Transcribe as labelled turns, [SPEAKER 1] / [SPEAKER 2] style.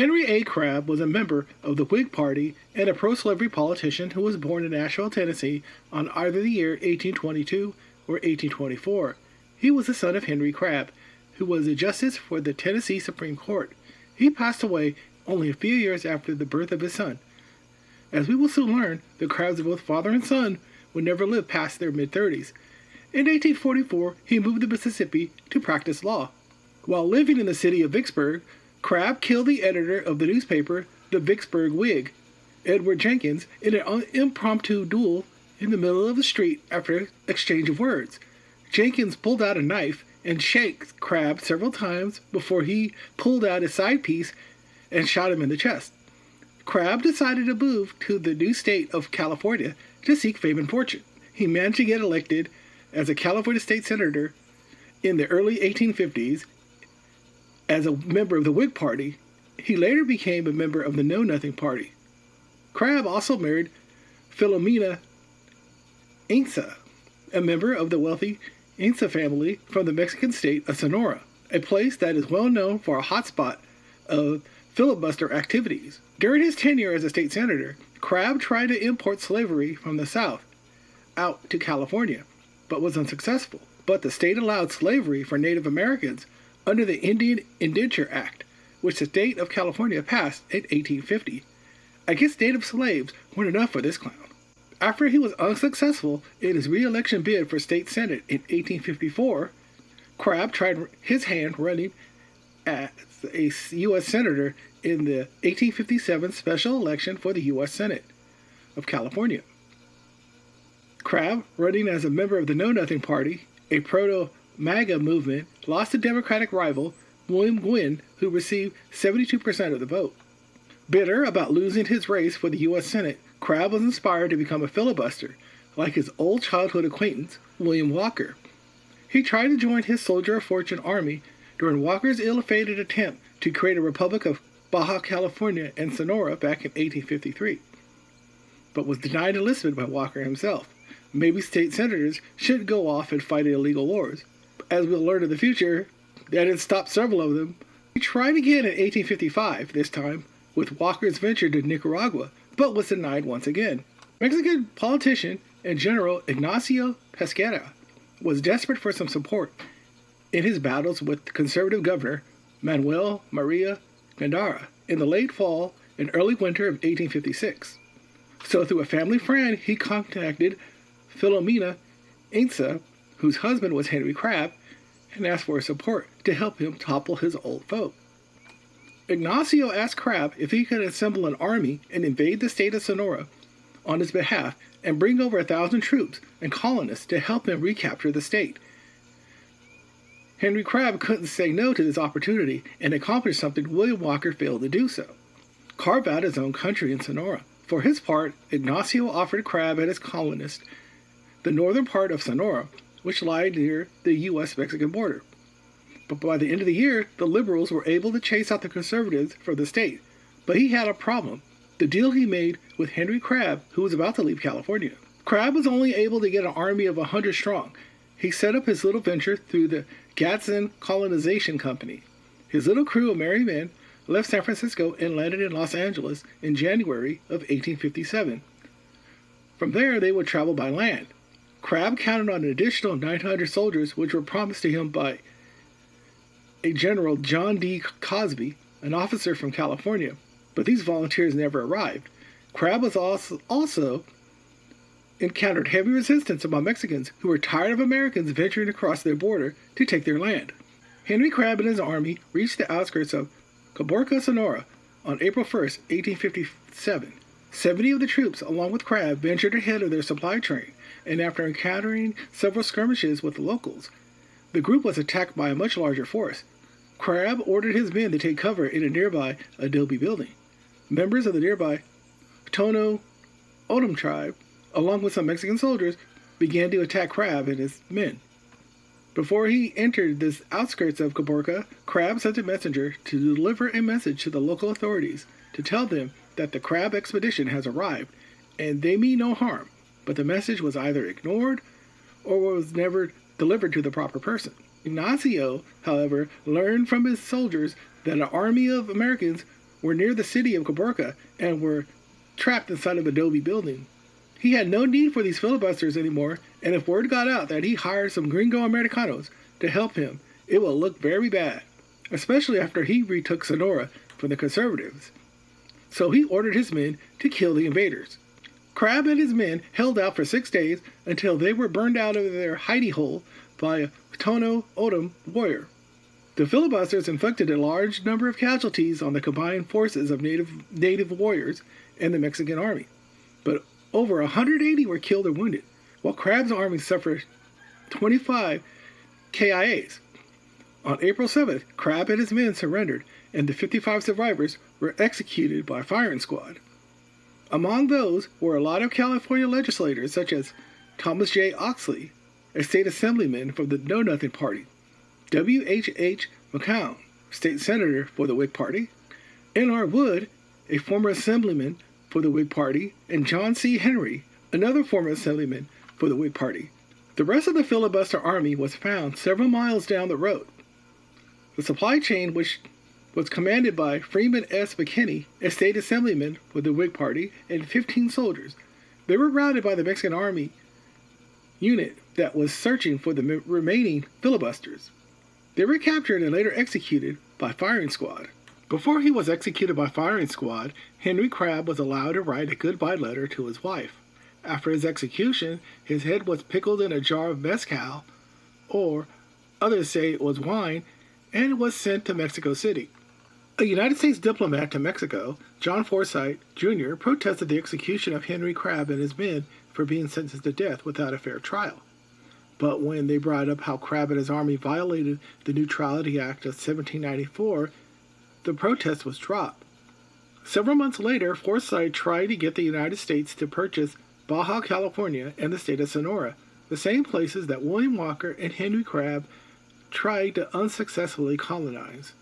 [SPEAKER 1] Henry A. Crabb was a member of the Whig Party and a pro-slavery politician who was born in Nashville, Tennessee on either the year 1822 or 1824. He was the son of Henry Crabb, who was a justice for the Tennessee Supreme Court. He passed away only a few years after the birth of his son. As we will soon learn, the Crabbs, both father and son, would never live past their mid-30s. In 1844, he moved to Mississippi to practice law. While living in the city of Vicksburg, Crabb killed the editor of the newspaper, the Vicksburg Whig, Edward Jenkins, in an impromptu duel in the middle of the street after an exchange of words. Jenkins pulled out a knife and shaked Crabb several times before he pulled out his side piece and shot him in the chest. Crabb decided to move to the new state of California to seek fame and fortune. He managed to get elected as a California state senator in the early 1850s as a member of the Whig Party. He later became a member of the Know Nothing Party. Crabb also married Filomena Ainsa, a member of the wealthy Ainsa family from the Mexican state of Sonora, a place that is well known for a hotspot of filibuster activities. During his tenure as a state senator, Crabb tried to import slavery from the South out to California, but was unsuccessful. But the state allowed slavery for Native Americans under the Indian Indenture Act, which the state of California passed in 1850. Against native slaves weren't enough for this clown. After he was unsuccessful in his re-election bid for state senate in 1854, Crabb tried his hand running as a U.S. senator in the 1857 special election for the U.S. Senate of California. Crabb, running as a member of the Know Nothing Party, a proto-MAGA movement, lost to Democratic rival William Gwynn, who received 72% of the vote. Bitter about losing his race for the U.S. Senate, Crabb was inspired to become a filibuster, like his old childhood acquaintance, William Walker. He tried to join his soldier of fortune army during Walker's ill-fated attempt to create a Republic of Baja California and Sonora back in 1853, but was denied enlistment by Walker himself. Maybe state senators should go off and fight illegal wars. As we'll learn in the future, that didn't stop several of them. He tried again in 1855, this time with Walker's venture to Nicaragua, but was denied once again. Mexican politician and General Ignacio Pesqueira was desperate for some support in his battles with conservative governor Manuel Maria Gandara in the late fall and early winter of 1856. So through a family friend, he contacted Filomena Ainsa, whose husband was Henry Crabb, and asked for his support to help him topple his old foe. Ignacio asked Crabb if he could assemble an army and invade the state of Sonora on his behalf and bring over 1,000 troops and colonists to help him recapture the state. Henry Crabb couldn't say no to this opportunity and accomplish something William Walker failed to do so: carve out his own country in Sonora. For his part, Ignacio offered Crabb and his colonists the northern part of Sonora, which lied near the U.S.-Mexican border. But by the end of the year, the liberals were able to chase out the conservatives from the state. But he had a problem: the deal he made with Henry Crabb, who was about to leave California. Crabb was only able to get an army of 100 strong. He set up his little venture through the Gadsden Colonization Company. His little crew of merry men left San Francisco and landed in Los Angeles in January of 1857. From there, they would travel by land. Crabb counted on an additional 900 soldiers, which were promised to him by a General John D. Cosby, an officer from California, but these volunteers never arrived. Crabb was also encountered heavy resistance among Mexicans who were tired of Americans venturing across their border to take their land. Henry Crabb and his army reached the outskirts of Caborca, Sonora, on April 1, 1857. 70 of the troops, along with Crabb, ventured ahead of their supply train, and after encountering several skirmishes with the locals, the group was attacked by a much larger force. Crabb ordered his men to take cover in a nearby adobe building. Members of the nearby Tono Odom tribe, along with some Mexican soldiers, began to attack Crabb and his men. Before he entered the outskirts of Caborca, Crabb sent a messenger to deliver a message to the local authorities to tell them that the Crabb expedition has arrived and they mean no harm, but the message was either ignored or was never delivered to the proper person. Ignacio, however, learned from his soldiers that an army of Americans were near the city of Caborca and were trapped inside of an adobe building. He had no need for these filibusters anymore, and if word got out that he hired some gringo Americanos to help him, it would look very bad, especially after he retook Sonora from the conservatives. So he ordered his men to kill the invaders. Crabb and his men held out for 6 days until they were burned out of their hidey hole by a Tono Odom warrior. The filibusters inflicted a large number of casualties on the combined forces of native warriors and the Mexican army, but over 180 were killed or wounded, while Crabb's army suffered 25 KIAs. On April 7th, Crabb and his men surrendered, and the 55 survivors were executed by firing squad. Among those were a lot of California legislators such as Thomas J. Oxley, a state assemblyman from the Know Nothing Party, W.H.H. McCown, state senator for the Whig Party, N.R. Wood, a former assemblyman for the Whig Party, and John C. Henry, another former assemblyman for the Whig Party. The rest of the filibuster army was found several miles down the road. The supply chain, which was commanded by Freeman S. McKinney, a state assemblyman for the Whig Party, and 15 soldiers. They were routed by the Mexican army unit that was searching for the remaining filibusters. They were captured and later executed by firing squad. Before he was executed by firing squad, Henry Crabb was allowed to write a goodbye letter to his wife. After his execution, his head was pickled in a jar of mezcal, or others say it was wine, and was sent to Mexico City. A United States diplomat to Mexico, John Forsyth, Jr., protested the execution of Henry Crabb and his men for being sentenced to death without a fair trial. But when they brought up how Crabb and his army violated the Neutrality Act of 1794, the protest was dropped. Several months later, Forsyth tried to get the United States to purchase Baja California and the state of Sonora, the same places that William Walker and Henry Crabb tried to unsuccessfully colonize.